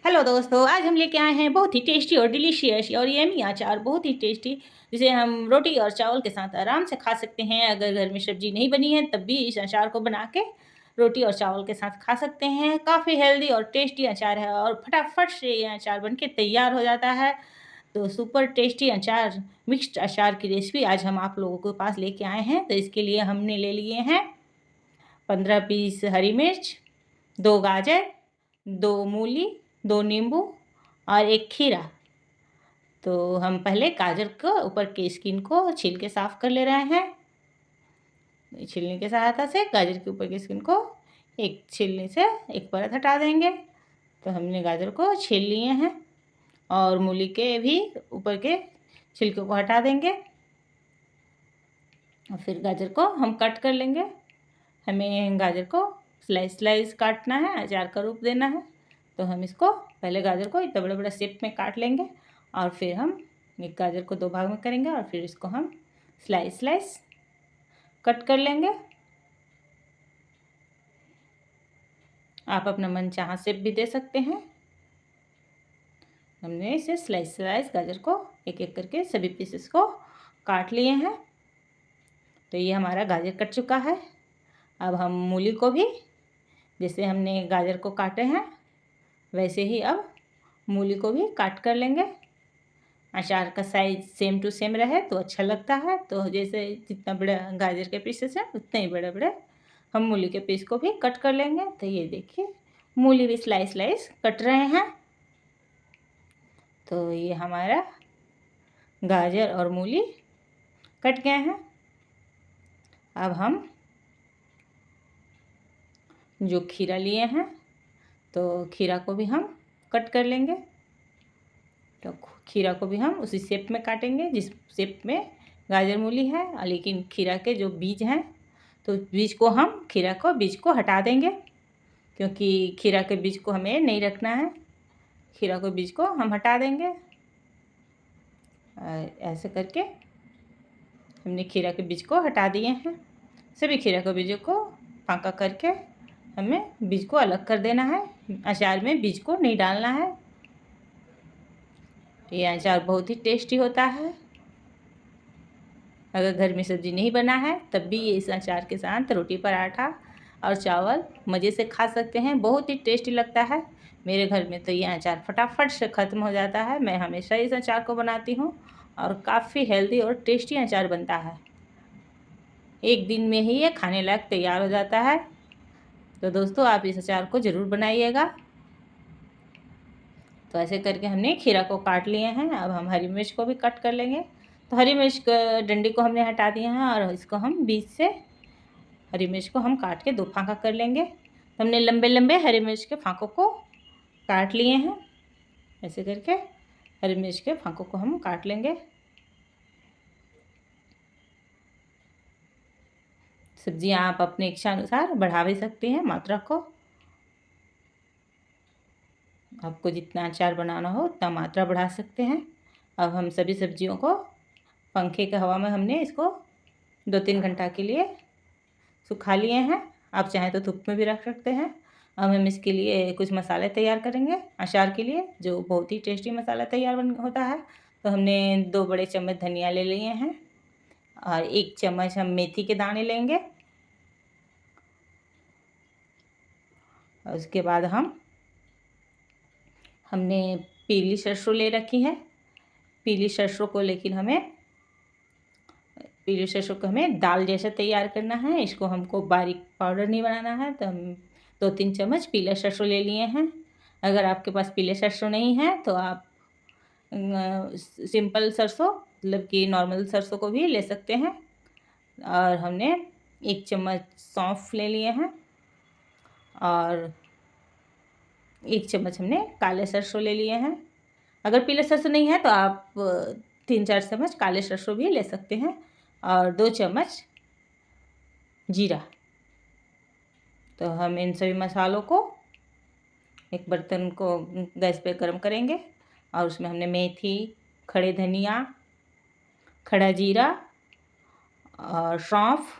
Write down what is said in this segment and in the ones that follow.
Hello दोस्तों, आज हम लेके आए हैं बहुत ही टेस्टी और डिलीशियस और यम्मी अचार, बहुत ही टेस्टी, जिसे हम रोटी और चावल के साथ आराम से खा सकते हैं। अगर घर में सब्जी नहीं बनी है तब भी इस अचार को बना के रोटी और चावल के साथ खा सकते हैं। काफ़ी हेल्दी और टेस्टी अचार है और फटाफट से ये अचार बन के तैयार हो जाता है। तो सुपर टेस्टी अचार, मिक्स्ड अचार की रेसिपी आज हम आप लोगों के पास लेके आए हैं। तो इसके लिए हमने ले लिए हैं 15 पीस हरी मिर्च, 2 गाजर, 2 मूली, 2 नींबू और 1 खीरा। तो हम पहले गाजर को ऊपर की स्किन को छील के साफ़ कर ले रहे हैं। छीलने की सहायता से गाजर के ऊपर की स्किन को एक छीलने से एक परत हटा देंगे। तो हमने गाजर को छील लिए हैं और मूली के भी ऊपर के छिलके को हटा देंगे और फिर गाजर को हम कट कर लेंगे। हमें गाजर को स्लाइस स्लाइस काटना है, अचार का रूप देना है। तो हम इसको पहले गाजर को इतना बड़ा बड़ा शेप में काट लेंगे और फिर हम एक गाजर को 2 भाग में करेंगे और फिर इसको हम स्लाइस स्लाइस कट कर लेंगे। आप अपना मनचाहा शेप भी दे सकते हैं। हमने इसे स्लाइस स्लाइस गाजर को एक एक करके सभी पीसेस को काट लिए हैं। तो ये हमारा गाजर कट चुका है। अब हम मूली को भी जैसे हमने गाजर को काटे हैं वैसे ही अब मूली को भी काट कर लेंगे। अचार का साइज सेम टू सेम रहे तो अच्छा लगता है। तो जैसे जितना बड़ा गाजर के पीसेस हैं उतने ही बड़े बड़े हम मूली के पीस को भी कट कर लेंगे। तो ये देखिए मूली भी स्लाइस स्लाइस कट रहे हैं। तो ये हमारा गाजर और मूली कट गए हैं। अब हम जो खीरा लिए हैं तो खीरा को भी हम कट कर लेंगे। तो खीरा को भी हम उसी शेप में काटेंगे जिस शेप में गाजर मूली है, लेकिन खीरा के जो बीज हैं तो बीज को हम खीरा को बीज को हटा देंगे क्योंकि खीरा के बीज को हमें नहीं रखना है। खीरा को बीज को हम हटा देंगे। ऐसे करके हमने खीरा के बीज को हटा दिए हैं। सभी खीरा के बीजों को फाँका करके हमें बीज को अलग कर देना है। अचार में बीज को नहीं डालना है। ये अचार बहुत ही टेस्टी होता है। अगर घर में सब्जी नहीं बना है तब भी ये इस अचार के साथ रोटी पराठा और चावल मज़े से खा सकते हैं। बहुत ही टेस्टी लगता है। मेरे घर में तो ये अचार फटाफट से ख़त्म हो जाता है। मैं हमेशा इस अचार को बनाती हूँ और काफ़ी हेल्दी और टेस्टी अचार बनता है। एक दिन में ही ये खाने लायक तैयार हो जाता है। तो दोस्तों आप इस अचार को ज़रूर बनाइएगा। तो ऐसे करके हमने खीरा को काट लिए हैं। अब हम हरी मिर्च को भी कट कर लेंगे। तो हरी मिर्च डंडी को हमने हटा दिया है और इसको हम बीच से हरी मिर्च को हम काट के 2 फाँका कर लेंगे। तो हमने लंबे लंबे हरी मिर्च के फाँकों को काट लिए हैं। ऐसे करके हरी मिर्च के फाँकों को हम काट लेंगे। सब्जियां आप अपने इच्छा अनुसार बढ़ा भी सकते हैं मात्रा को। आपको जितना अचार बनाना हो उतना मात्रा बढ़ा सकते हैं। अब हम सभी सब्जियों को पंखे के हवा में हमने इसको 2-3 घंटा के लिए सुखा लिए हैं। आप चाहें तो धूप में भी रख सकते हैं। अब हम इसके लिए कुछ मसाले तैयार करेंगे अचार के लिए, जो बहुत ही टेस्टी मसाला तैयार होता है। तो हमने 2 बड़े चम्मच धनिया ले लिए हैं और 1 चम्मच हम मेथी के दाने लेंगे। और उसके बाद हमने पीली सरसों ले रखी है। पीली सरसों को लेकिन हमें पीली सरसों को हमें दाल जैसा तैयार करना है। इसको हमको बारीक पाउडर नहीं बनाना है। तो हम 2-3 चम्मच पीला सरसों ले लिए हैं। अगर आपके पास पीले सरसों नहीं है तो आप सिंपल सरसों मतलब कि नॉर्मल सरसों को भी ले सकते हैं। और हमने 1 चम्मच सौंफ ले लिए हैं और 1 चम्मच हमने काले सरसों ले लिए हैं। अगर पीले सरसों नहीं है तो आप 3-4 चम्मच काले सरसों भी ले सकते हैं और 2 चम्मच जीरा। तो हम इन सभी मसालों को एक बर्तन को गैस पे गर्म करेंगे और उसमें हमने मेथी, खड़े धनिया, खड़ा जीरा और सौंफ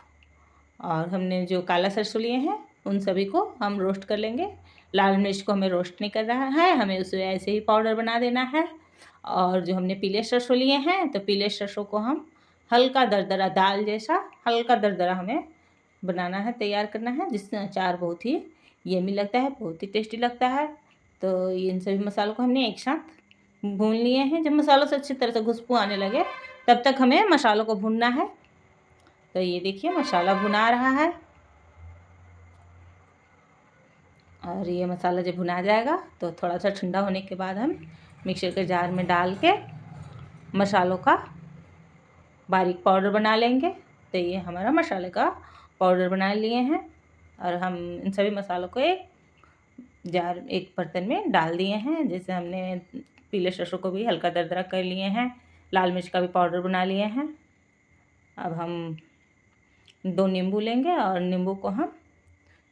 और हमने जो काला सरसों लिए हैं उन सभी को हम रोस्ट कर लेंगे। लाल मिर्च को हमें रोस्ट नहीं कर रहा है, हमें उसे ऐसे ही पाउडर बना देना है। और जो हमने पीले सरसों लिए हैं, तो पीले सरसों को हम हल्का दरदरा दाल जैसा हल्का दरदरा हमें बनाना है, तैयार करना है, जिससे अचार बहुत ही यम्मी लगता है, बहुत ही टेस्टी लगता है। तो इन सभी मसालों को हमने एक साथ भून लिए हैं। जब मसालों से अच्छी तरह से खुशबू आने लगे तब तक हमें मसालों को भूनना है। तो ये देखिए मसाला भुना रहा है, और ये मसाला जब भुना जाएगा तो थोड़ा सा ठंडा होने के बाद हम मिक्सर के जार में डाल के मसालों का बारीक पाउडर बना लेंगे। तो ये हमारा मसाले का पाउडर बना लिए हैं, और हम इन सभी मसालों को एक बर्तन में डाल दिए हैं। जैसे हमने पीले सरसों को भी हल्का दरदरा कर लिए हैं, लाल मिर्च का भी पाउडर बना लिए हैं। अब हम 2 नींबू लेंगे और नींबू को हम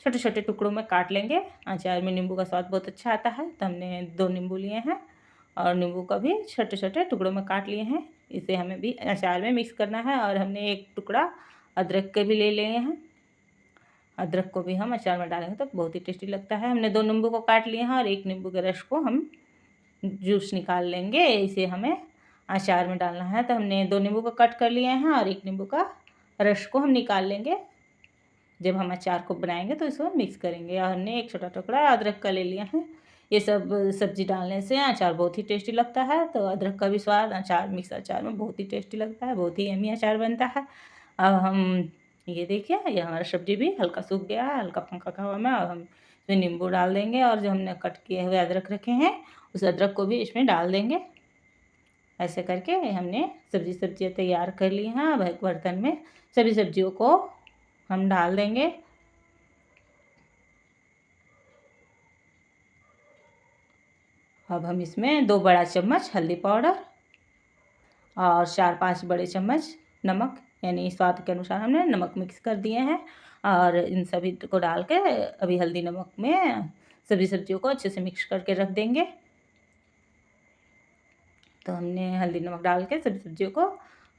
छोटे छोटे टुकड़ों में काट लेंगे। अचार में नींबू का स्वाद बहुत अच्छा आता है, तो हमने 2 नींबू लिए हैं और नींबू का भी छोटे छोटे टुकड़ों में काट लिए हैं। इसे हमें भी अचार में मिक्स करना है। और हमने एक टुकड़ा अदरक के भी ले लिए हैं, अदरक को भी हम अचार में डालेंगे तो बहुत ही टेस्टी लगता है। हमने 2 नींबू को काट लिए हैं और एक नींबू के रस को हम जूस निकाल लेंगे, इसे हमें अचार में डालना है। तो हमने 2 नींबू को कट कर लिए हैं और एक नींबू का रस को हम निकाल लेंगे। जब हम अचार को बनाएंगे तो इसको मिक्स करेंगे। और हमने एक छोटा टुकड़ा अदरक का ले लिया है। ये सब सब्ज़ी डालने से अचार बहुत ही टेस्टी लगता है। तो अदरक का भी स्वाद अचार मिक्स अचार में बहुत ही टेस्टी लगता है, बहुत ही यम्मी अचार बनता है। अब हम ये देखिए ये हमारा सब्ज़ी भी हल्का सूख गया है, हल्का पंखा हवा में। अब हम इसमें नींबू डाल देंगे और जो हमने कट किए हुए अदरक रखे हैं उस अदरक को भी इसमें डाल देंगे। ऐसे करके हमने सब्जियाँ तैयार कर ली हैं। अब एक बर्तन में सभी सब्जियों को हम डाल देंगे। अब हम इसमें 2 बड़ा चम्मच हल्दी पाउडर और 4-5 बड़े चम्मच नमक, यानी स्वाद के अनुसार हमने नमक मिक्स कर दिए हैं। और इन सभी को डाल के अभी हल्दी नमक में सभी सब्जियों को अच्छे से मिक्स करके रख देंगे। तो हमने हल्दी नमक डाल के सभी सब्जियों को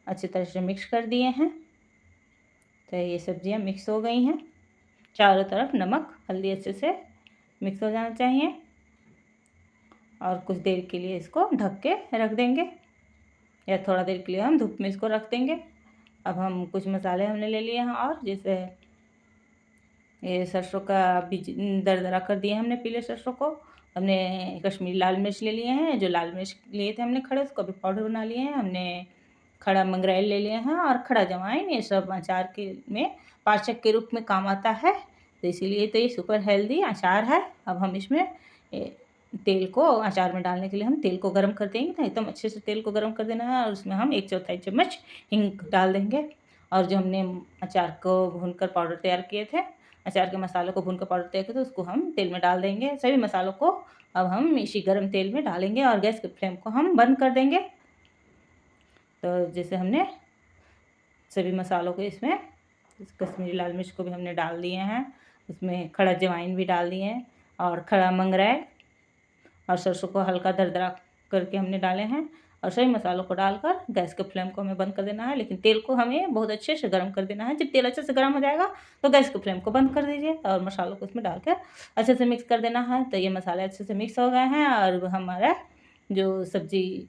अच्छी तरह से मिक्स कर दिए हैं। तो ये सब्जियां मिक्स हो गई हैं, चारों तरफ नमक हल्दी अच्छे से मिक्स हो जाना चाहिए। और कुछ देर के लिए इसको ढक के रख देंगे, या थोड़ा देर के लिए हम धूप में इसको रख देंगे। अब हम कुछ मसाले हमने ले लिए हैं, और जैसे ये सरसों का बीज दरदरा कर दिए हमने पीले सरसों को। हमने कश्मीरी लाल मिर्च ले लिए हैं, जो लाल मिर्च लिए थे हमने खड़े, उसको भी पाउडर बना लिए हैं। हमने खड़ा मंगरेल ले लिए हैं और खड़ा जमाइन, ये सब अचार के में पाचक के रूप में काम आता है। तो इसीलिए तो ये सुपर हेल्दी अचार है। अब हम इसमें तेल को अचार में डालने के लिए हम तेल को गर्म कर देंगे। तो एकदम अच्छे से तेल को गर्म कर देना है, और उसमें हम 1/4 चम्मच हींग डाल देंगे। और जो हमने अचार को भूनकर पाउडर तैयार किए थे, अचार के मसालों को भूनकर पाउडर तैयार किए थे, उसको हम तेल में डाल देंगे। सभी मसालों को अब हम इसी गर्म तेल में डालेंगे और गैस के फ्लेम को हम बंद कर देंगे। तो जैसे हमने सभी मसालों को इसमें कश्मीरी लाल मिर्च को भी हमने डाल दिए हैं, उसमें खड़ा जवाइन भी डाल दिए हैं, और खड़ा मंगरेल और सरसों को हल्का दरदरा करके हमने डाले हैं। और सभी मसालों को डालकर गैस के फ्लेम को हमें बंद कर देना है, लेकिन तेल को हमें बहुत अच्छे से गर्म कर देना है। जब तेल अच्छे से गर्म हो जाएगा तो गैस के फ्लेम को बंद कर दीजिए और मसालों को इसमें डाल कर अच्छे से मिक्स कर देना है। तो ये मसाले अच्छे से मिक्स हो गए हैं, और हमारा जो सब्ज़ी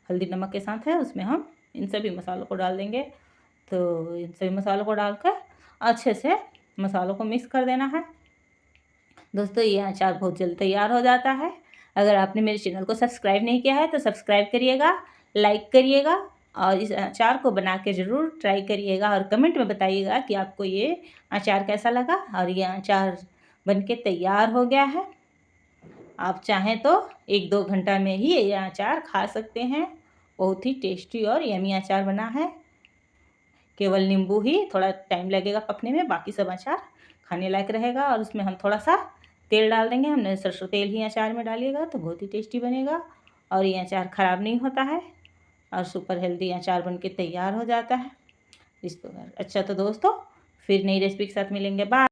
हल्दी नमक के साथ है उसमें हम इन सभी मसालों को डाल देंगे। तो इन सभी मसालों को डालकर अच्छे से मसालों को मिक्स कर देना है। दोस्तों ये अचार बहुत जल्द तैयार हो जाता है। अगर आपने मेरे चैनल को सब्सक्राइब नहीं किया है तो सब्सक्राइब करिएगा, लाइक करिएगा, और इस अचार को बना के ज़रूर ट्राई करिएगा और कमेंट में बताइएगा कि आपको ये अचार कैसा लगा। और ये अचार बनके तैयार हो गया है। आप चाहें तो 1-2 घंटा में ही ये अचार खा सकते हैं। बहुत ही टेस्टी और यम्मी अचार बना है। केवल नींबू ही थोड़ा टाइम लगेगा पकने में, बाकी सब अचार खाने लायक रहेगा। और उसमें हम थोड़ा सा तेल डाल देंगे, हमने सरसों तेल ही अचार में डालिएगा तो बहुत ही टेस्टी बनेगा। और ये अचार ख़राब नहीं होता है, और सुपर हेल्दी अचार बनके तैयार हो जाता है। अच्छा तो दोस्तों फिर नई रेसिपी के साथ मिलेंगे, बाय।